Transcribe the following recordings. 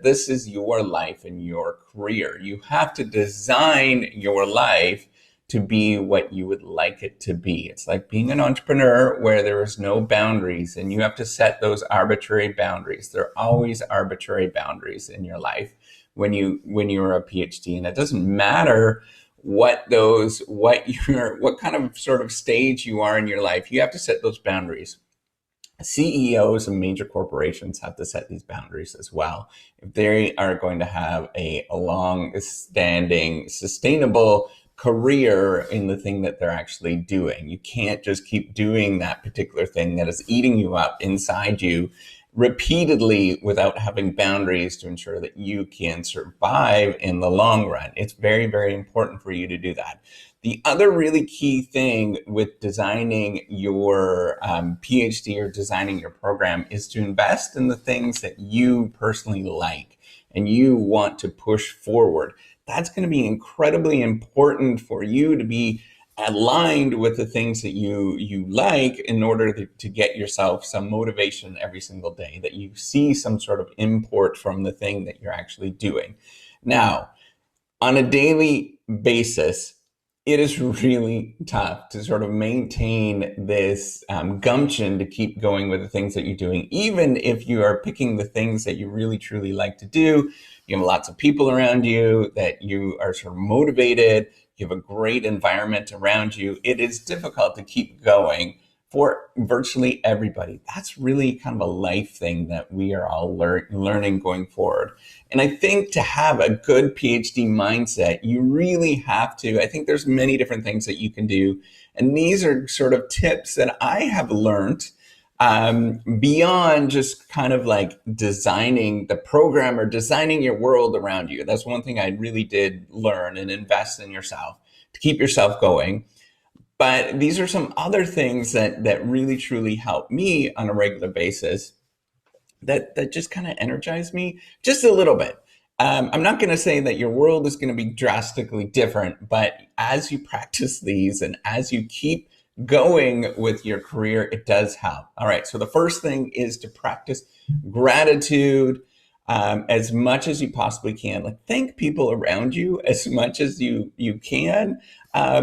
this is your life and your career. You have to design your life to be what you would like it to be. It's like being an entrepreneur where there is no boundaries and you have to set those arbitrary boundaries. There are always arbitrary boundaries in your life when you're a PhD, and it doesn't matter what kind of sort of stage you are in your life. You have to set those boundaries. CEOs of major corporations have to set these boundaries as well if they are going to have a long-standing, sustainable career in the thing that they're actually doing. You can't just keep doing that particular thing that is eating you up inside you repeatedly without having boundaries to ensure that you can survive in the long run. It's very, very important for you to do that. The other really key thing with designing your PhD or designing your program is to invest in the things that you personally like and you want to push forward. That's going to be incredibly important for you to be aligned with the things that you like in order to get yourself some motivation every single day, that you see some sort of import from the thing that you're actually doing. Now, on a daily basis, it is really tough to sort of maintain this gumption to keep going with the things that you're doing, even if you are picking the things that you really truly like to do. You have lots of people around you that you are sort of motivated. You have a great environment around you. It is difficult to keep going for virtually everybody. That's really kind of a life thing that we are all learning going forward. And I think to have a good PhD mindset, you really have to, I think there's many different things that you can do. And these are sort of tips that I have learned beyond just kind of like designing the program or designing your world around you. That's one thing I really did learn, and invest in yourself to keep yourself going. But these are some other things that really truly help me on a regular basis that just kind of energize me just a little bit. I'm not going to say that your world is going to be drastically different, but as you practice these and as you keep going with your career, it does help. All right. So the first thing is to practice gratitude as much as you possibly can. Like, thank people around you as much as you can,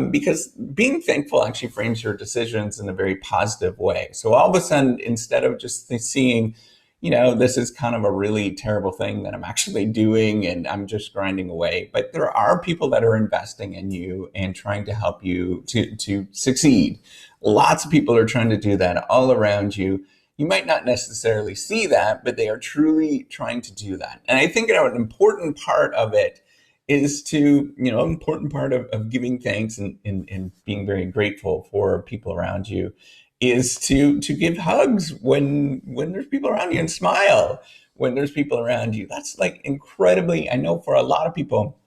because being thankful actually frames your decisions in a very positive way. So all of a sudden, instead of just seeing, this is kind of a really terrible thing that I'm actually doing and I'm just grinding away. But there are people that are investing in you and trying to help you to succeed. Lots of people are trying to do that all around you. You might not necessarily see that, but they are truly trying to do that. And I think an important part of it is to, important part of giving thanks and being very grateful for people around you is to give hugs when there's people around you, and smile when there's people around you. That's like incredibly, I know for a lot of people,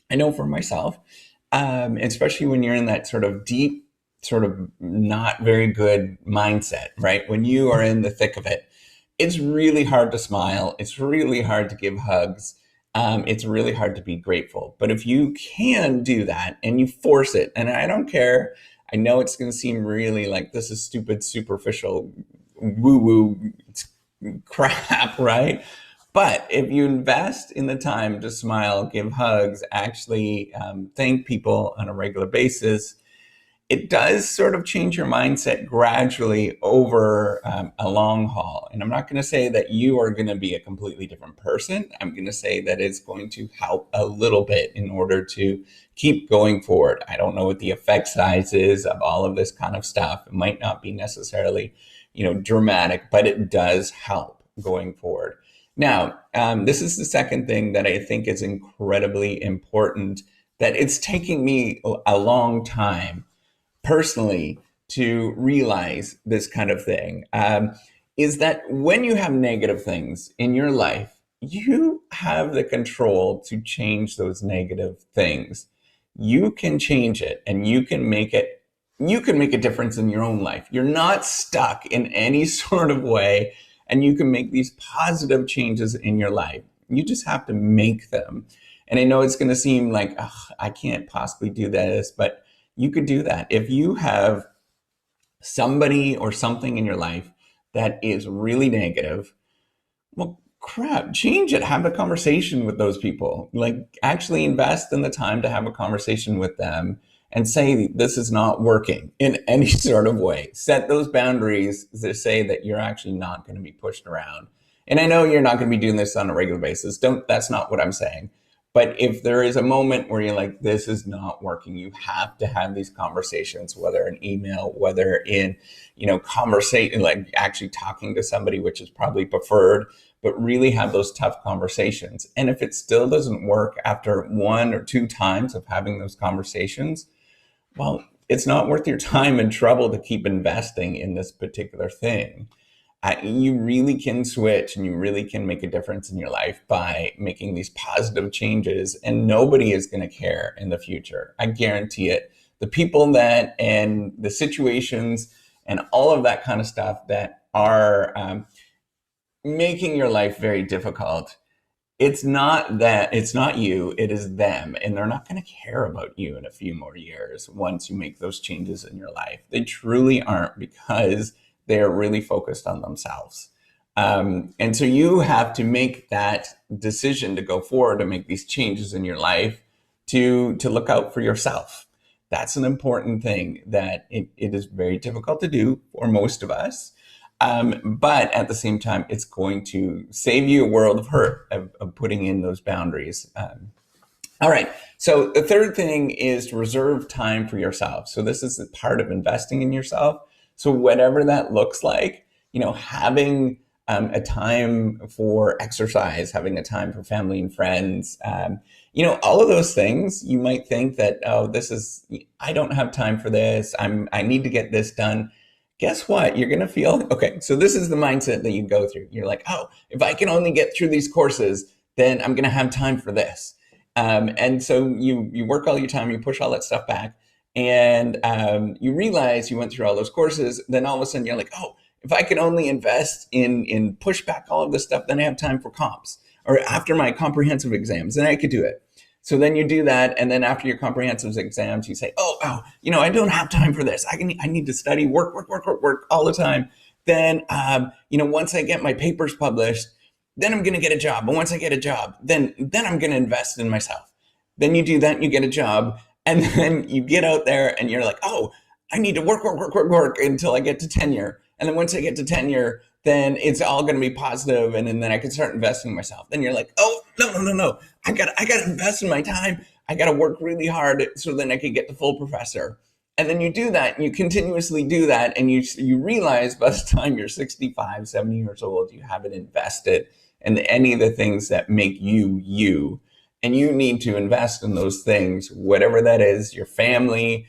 I know for myself, especially when you're in that sort of deep, sort of not very good mindset, right? When you are in the thick of it, it's really hard to smile. It's really hard to give hugs. It's really hard to be grateful. But if you can do that and you force it, and I don't care, I know it's going to seem really like this is stupid, superficial, woo-woo crap, right? But if you invest in the time to smile, give hugs, actually thank people on a regular basis, it does sort of change your mindset gradually over a long haul. And I'm not going to say that you are going to be a completely different person. I'm going to say that it's going to help a little bit in order to keep going forward. I don't know what the effect size is of all of this kind of stuff. It might not be necessarily, dramatic, but it does help going forward. Now, this is the second thing that I think is incredibly important, that it's taking me a long time personally to realize this kind of thing, is that when you have negative things in your life, you have the control to change those negative things. You can change it and you can make a difference in your own life. You're not stuck in any sort of way, and you can make these positive changes in your life. You just have to make them. And I know it's going to seem like, I can't possibly do this, but you could do that. If you have somebody or something in your life that is really negative, well, crap, change it. Have a conversation with those people. Like, actually invest in the time to have a conversation with them and say, this is not working in any sort of way. Set those boundaries to say that you're actually not going to be pushed around. And I know you're not going to be doing this on a regular basis. That's not what I'm saying. But if there is a moment where you're like, this is not working, you have to have these conversations, whether in email, whether in, conversation, like actually talking to somebody, which is probably preferred, but really have those tough conversations. And if it still doesn't work after one or two times of having those conversations, well, it's not worth your time and trouble to keep investing in this particular thing. You really can switch and you really can make a difference in your life by making these positive changes, and nobody is going to care in the future. I guarantee it. The people that and the situations and all of that kind of stuff that are making your life very difficult, it's not you, it is them. And they're not going to care about you in a few more years once you make those changes in your life. They truly aren't, because they are really focused on themselves. And so you have to make that decision to go forward to make these changes in your life, to look out for yourself. That's an important thing that it is very difficult to do for most of us. But at the same time, it's going to save you a world of hurt of putting in those boundaries. All right. So the third thing is to reserve time for yourself. So this is part of investing in yourself. So whatever that looks like, having a time for exercise, having a time for family and friends, all of those things. You might think that, oh, I don't have time for this. I need to get this done. Guess what? You're going to feel, okay, so this is the mindset that you go through. You're like, oh, if I can only get through these courses, then I'm going to have time for this. And so you work all your time, you push all that stuff back, and you realize you went through all those courses. Then all of a sudden you're like, oh, if I can only invest in push back all of this stuff, then I have time for comps, or after my comprehensive exams, then I could do it. So then you do that, and then after your comprehensive exams, you say, oh, I don't have time for this. I need to study, work all the time. Then, once I get my papers published, then I'm going to get a job. And once I get a job, then I'm going to invest in myself. Then you do that, and you get a job, and then you get out there, and you're like, oh, I need to work until I get to tenure. And then once I get to tenure, then it's all going to be positive, and then I can start investing in myself. Then you're like, oh, no. I got to invest in my time. I got to work really hard so then I can get the full professor. And then you do that, and you continuously do that, and you realize by the time you're 65, 70 years old, you haven't invested in any of the things that make you. And you need to invest in those things, whatever that is, your family,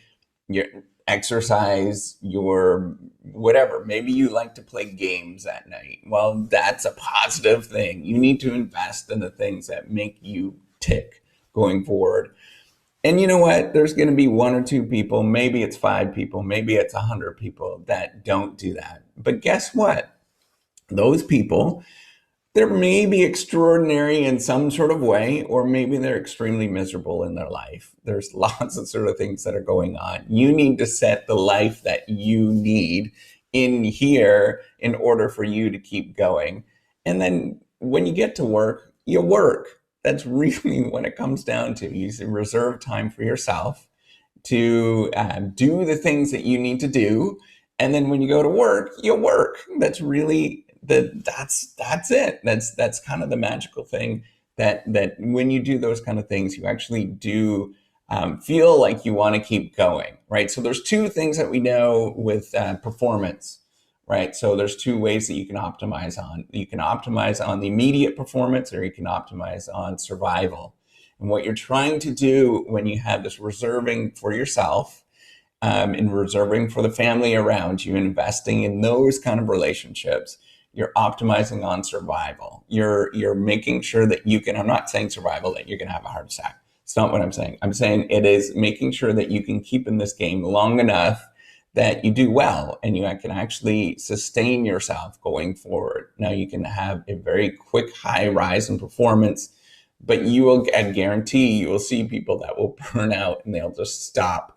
your exercise, your whatever. Maybe you like to play games at night. Well, that's a positive thing. You need to invest in the things that make you tick going forward. And you know what? There's going to be one or two people, maybe it's 5 people, maybe it's 100 people that don't do that. But guess what? Those people, they're maybe extraordinary in some sort of way, or maybe they're extremely miserable in their life. There's lots of sort of things that are going on. You need to set the life that you need in here in order for you to keep going. And then when you get to work, you work. That's really what it comes down to. You reserve time for yourself to do the things that you need to do. And then when you go to work, you work. That's really that's it. That's kind of the magical thing, that when you do those kind of things, you actually do feel like you want to keep going, right? So there's 2 things that we know with performance, right? So there's 2 ways that you can optimize on. You can optimize on the immediate performance, or you can optimize on survival. And what you're trying to do when you have this reserving for yourself, and reserving for the family around you, investing in those kind of relationships, you're optimizing on survival. You're making sure that you can, I'm not saying survival, that you're going to have a heart attack. It's not what I'm saying. I'm saying it is making sure that you can keep in this game long enough that you do well, and you can actually sustain yourself going forward. Now, you can have a very quick high rise in performance, but I guarantee you will see people that will burn out and they'll just stop.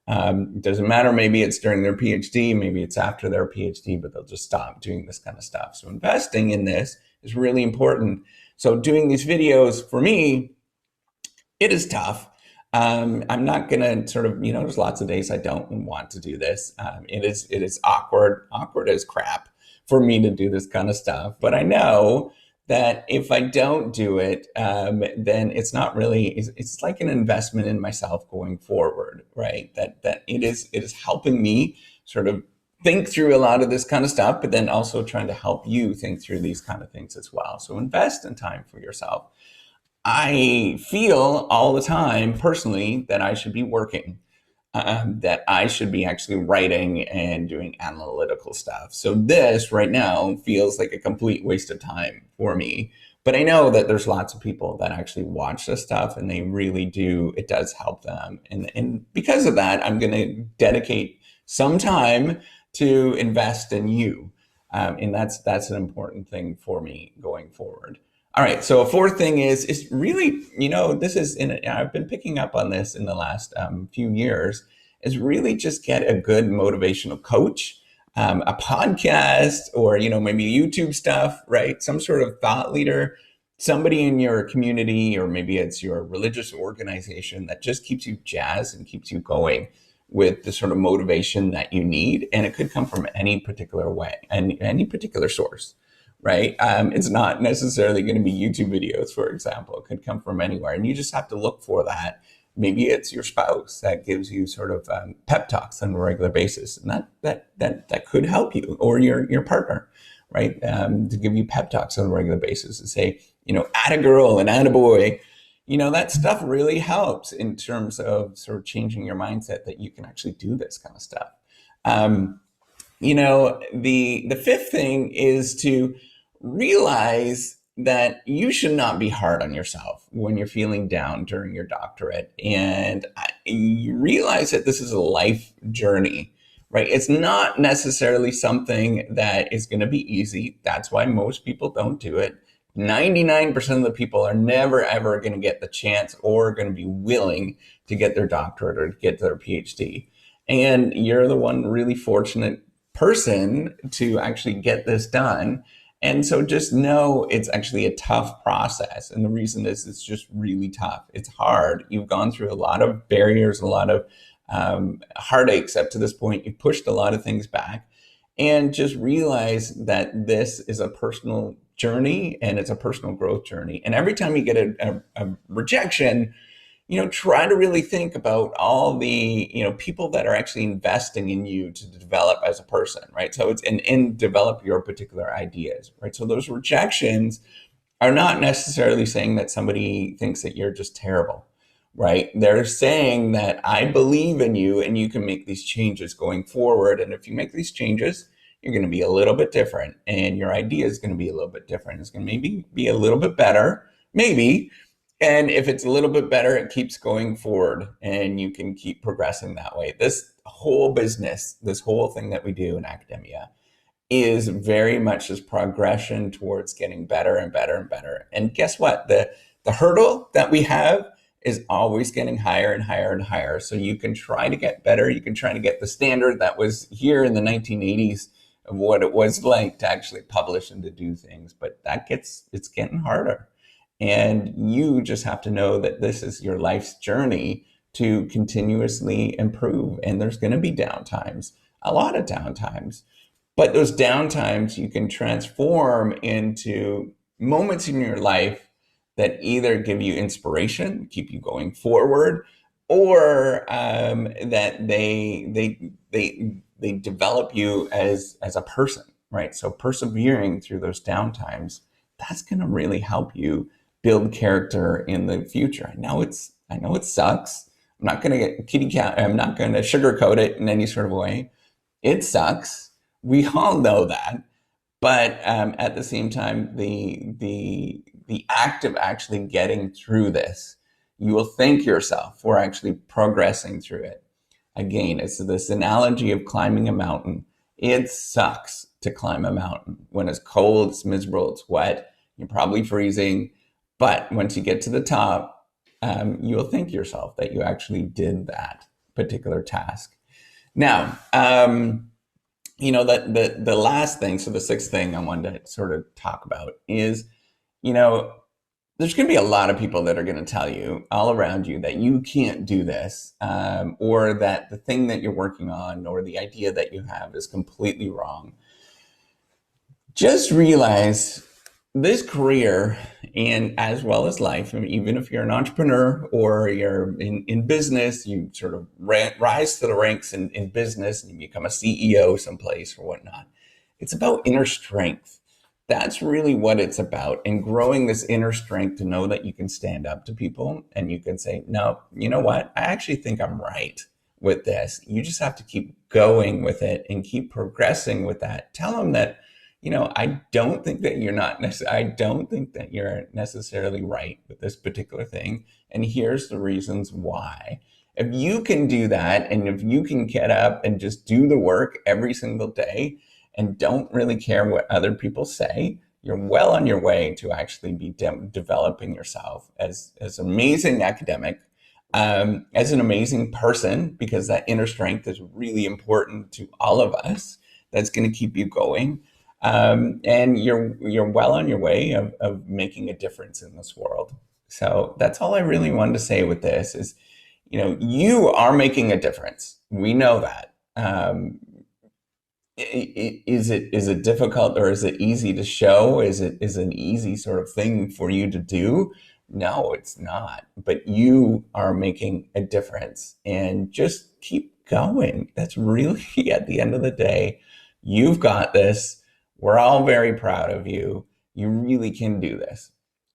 Doesn't matter, maybe it's during their PhD, maybe it's after their PhD, but they'll just stop doing this kind of stuff. So investing in this is really important. So doing these videos for me, it is tough. I'm not gonna sort of, there's lots of days I don't want to do this. It is awkward as crap for me to do this kind of stuff. But I know that if I don't do it, then it's not really. It's like an investment in myself going forward, right? That it is helping me sort of think through a lot of this kind of stuff, but then also trying to help you think through these kind of things as well. So invest in time for yourself. I feel all the time personally that I should be working, that I should be actually writing and doing analytical stuff. So this right now feels like a complete waste of time for me. But I know that there's lots of people that actually watch this stuff and they really do, it does help them. And because of that, I'm going to dedicate some time to invest in you. And that's an important thing for me going forward. All right. So a fourth thing is really, this is I've been picking up on this in the last few years, is really just get a good motivational coach, a podcast, or, maybe YouTube stuff, right? Some sort of thought leader, somebody in your community, or maybe it's your religious organization that just keeps you jazzed and keeps you going with the sort of motivation that you need. And it could come from any particular way and any particular source, right? It's not necessarily going to be YouTube videos, for example. It could come from anywhere, and you just have to look for that. Maybe it's your spouse that gives you sort of pep talks on a regular basis, and that could help you, or your partner, right? To give you pep talks on a regular basis and say, atta girl and atta boy. That stuff really helps in terms of sort of changing your mindset that you can actually do this kind of stuff. The fifth thing is to realize that you should not be hard on yourself when you're feeling down during your doctorate. And you realize that this is a life journey, right? It's not necessarily something that is going to be easy. That's why most people don't do it. 99% of the people are never, ever going to get the chance or going to be willing to get their doctorate or to get their PhD. And you're the one really fortunate person to actually get this done. And so just know it's actually a tough process. And the reason is it's just really tough. It's hard. You've gone through a lot of barriers, a lot of heartaches up to this point. You've pushed a lot of things back. And just realize that this is a personal journey and it's a personal growth journey. And every time you get a rejection, try to really think about all the, people that are actually investing in you to develop as a person, right? So it's and develop your particular ideas, right? So those rejections are not necessarily saying that somebody thinks that you're just terrible, right? They're saying that I believe in you and you can make these changes going forward. And if you make these changes, you're going to be a little bit different and your idea is going to be a little bit different. It's going to maybe be a little bit better, maybe. And if it's a little bit better, it keeps going forward and you can keep progressing that way. This whole business, this whole thing that we do in academia is very much this progression towards getting better and better and better. And guess what? The hurdle that we have is always getting higher and higher and higher. So you can try to get better. You can try to get the standard that was here in the 1980s of what it was like to actually publish and to do things. But it's getting harder. And you just have to know that this is your life's journey to continuously improve. And there's going to be downtimes, a lot of downtimes. But those downtimes you can transform into moments in your life that either give you inspiration, keep you going forward, or that they develop you as a person, right? So persevering through those downtimes, that's going to really help you build character in the future. I know it sucks. I'm not going to get kitty cat. I'm not going to sugarcoat it in any sort of way. It sucks. We all know that. But at the same time, the act of actually getting through this, you will thank yourself for actually progressing through it. Again, it's this analogy of climbing a mountain. It sucks to climb a mountain. When it's cold, it's miserable, it's wet, you're probably freezing. But once you get to the top, you'll thank yourself that you actually did that particular task. Now, The last thing, so the sixth thing I wanted to sort of talk about is, you know, there's going to be a lot of people that are going to tell you all around you that you can't do this, or that the thing that you're working on or the idea that you have is completely wrong. Just realize this career, and as well as life, I mean, even if you're an entrepreneur or you're in business, you sort of rise to the ranks in business and you become a CEO someplace or whatnot. It's about inner strength. That's really what it's about, and growing this inner strength to know that you can stand up to people and you can say, no, you know what? I actually think I'm right with this. You just have to keep going with it and keep progressing with that. Tell them that, I don't think that I don't think that you're necessarily right with this particular thing. And here's the reasons why. If you can do that, and if you can get up and just do the work every single day and don't really care what other people say, you're well on your way to actually be developing yourself as an amazing academic, as an amazing person, because that inner strength is really important to all of us. That's going to keep you going, and you're well on your way of making a difference in this world. So that's all I really wanted to say with this is, you are making a difference. We know that. Is it difficult, or is it easy to show? Is an easy sort of thing for you to do? No, it's not. But you are making a difference, and just keep going. That's really at the end of the day, you've got this. We're all very proud of you. You really can do this.